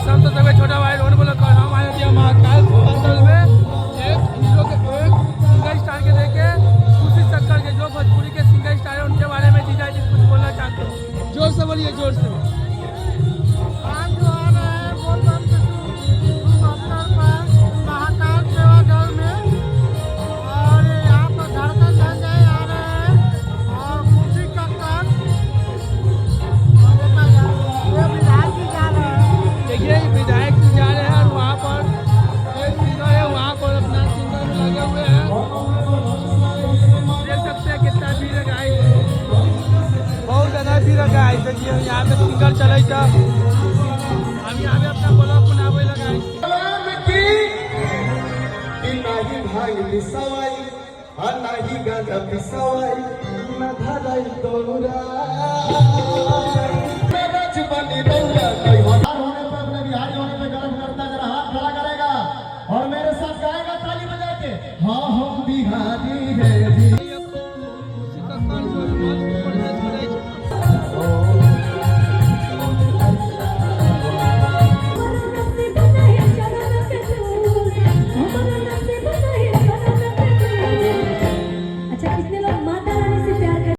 हम तो सभी छोटा भाई रोड बोला कर हम आए थे महाकाल होटल में एक हीरो के एक सिंगर स्टार के देखे दूसरी टक्कर के जो भोजपुरी के सिंगर स्टार है उनके बारे में जीजा जी कुछ बोलना चाहते हो? जोर से बोलिए, जोर से। आज जो आ रहा है बोलबम के शुभ अवसर पर महाकाल सेवा दल में, और यहाँ पर धड़कन संजय आ रहे हैं और खुशी कक्कर ये विधायक जी जा रहे हैं। देखिए विधायक जी जा रहे हैं और वहाँ पर एक सिंगर है, वहाँ पर अपना सिंगर में लगे हुए हैं। देख सकते हैं कितना भीड़ है गाइस, बहुत ज़्यादा भीड़ है गाइस। देखिए यहाँ पे सिंगर चले था, हम यहाँ पे अपना ब्लॉग बनावे लगा। नाही भाई पिसावाई नाही गाजा पिसावाई न धराई तोरा मेरा बनी रौला कोई होने पे अपने बिहारी होने पे गर्व करता जरा हाथ खड़ा करेगा और मेरे साथ गाएगा ताली बजा के। हाँ हम बिहारी है